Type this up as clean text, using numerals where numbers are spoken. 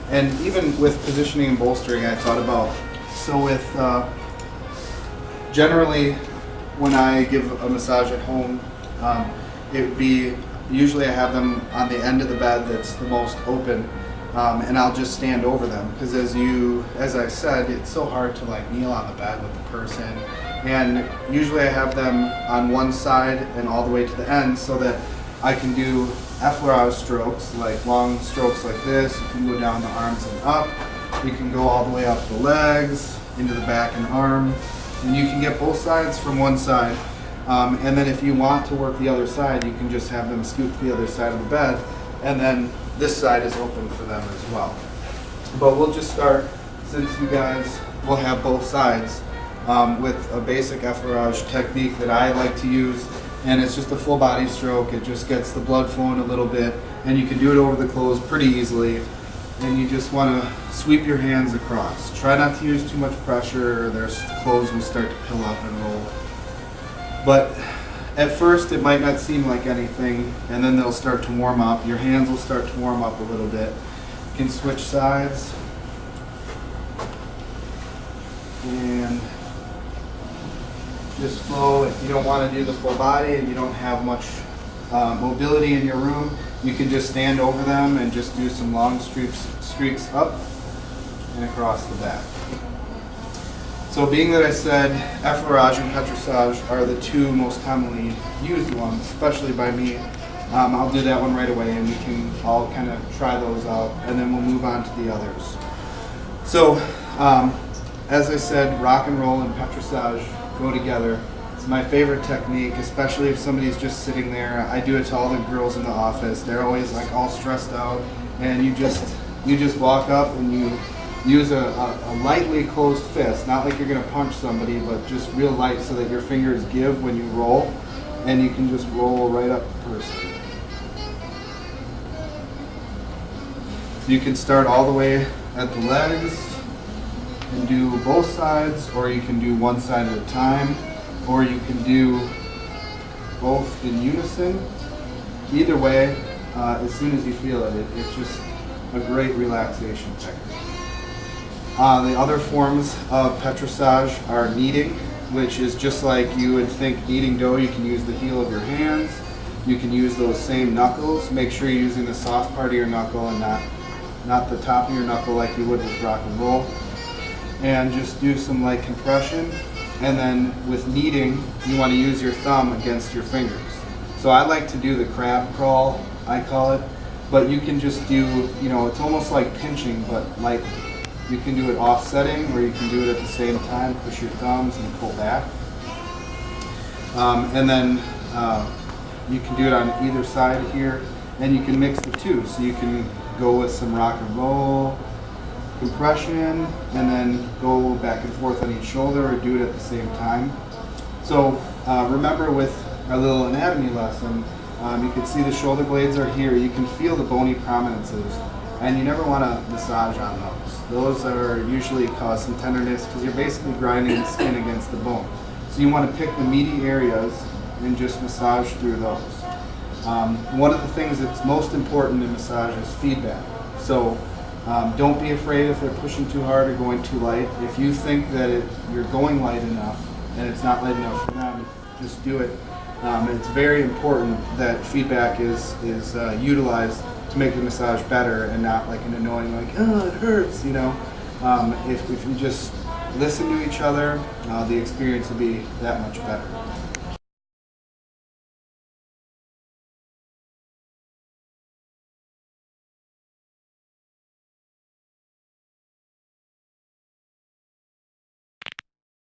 And even with positioning and bolstering, I thought about, so with generally when I give a massage at home, it would be, usually I have them on the end of the bed that's the most open, and I'll just stand over them, because as I said, it's so hard to like kneel on the bed with the person, and usually I have them on one side and all the way to the end so that I can do effleurage strokes, like long strokes like this. You can go down the arms and up, you can go all the way up the legs, into the back and arm, and you can get both sides from one side. And then if you want to work the other side, you can just have them scoot to the other side of the bed, and then this side is open for them as well. But we'll just start, since you guys will have both sides, with a basic effleurage technique that I like to use, and it's just a full body stroke. It just gets the blood flowing a little bit, and you can do it over the clothes pretty easily. And you just want to sweep your hands across. Try not to use too much pressure, or their clothes will start to pill up and roll. But at first it might not seem like anything, and then they'll start to warm up. Your hands will start to warm up a little bit. You can switch sides. And just flow. If you don't want to do the full body and you don't have much mobility in your room, you can just stand over them and just do some long streaks up and across the back. So being that I said effleurage and petrissage are the two most commonly used ones, especially by me, I'll do that one right away, and we can all kind of try those out, and then we'll move on to the others. So as I said, rock and roll and petrissage go together. It's my favorite technique, especially if somebody's just sitting there. I do it to all the girls in the office. They're always like all stressed out, and you just walk up and you use a lightly closed fist, not like you're going to punch somebody, but just real light so that your fingers give when you roll, and you can just roll right up the person. You can start all the way at the legs and do both sides, or you can do one side at a time, or you can do both in unison. Either way, as soon as you feel it, it's just a great relaxation technique. The other forms of petrissage are kneading, which is just like you would think kneading dough. You can use the heel of your hands. You can use those same knuckles. Make sure you're using the soft part of your knuckle and not the top of your knuckle like you would with rock and roll. And just do some light compression. And then with kneading, you want to use your thumb against your fingers. So I like to do the crab crawl, I call it, but you can just do, it's almost like pinching, but lightly. You can do it offsetting, or you can do it at the same time, push your thumbs and pull back. And then you can do it on either side here, and you can mix the two. So you can go with some rock and roll, compression, and then go back and forth on each shoulder, or do it at the same time. So remember, with our little anatomy lesson, you can see the shoulder blades are here. You can feel the bony prominences, and you never want to massage on those. Those are usually cause some tenderness, because you're basically grinding the skin against the bone. So you want to pick the meaty areas and just massage through those. One of the things that's most important in massage is feedback. So don't be afraid if they're pushing too hard or going too light. If you think that you're going light enough and it's not light enough for them, just do it. It's very important that feedback is utilized to make the massage better, and not like an annoying, like, oh, it hurts, If you just listen to each other, the experience will be that much better.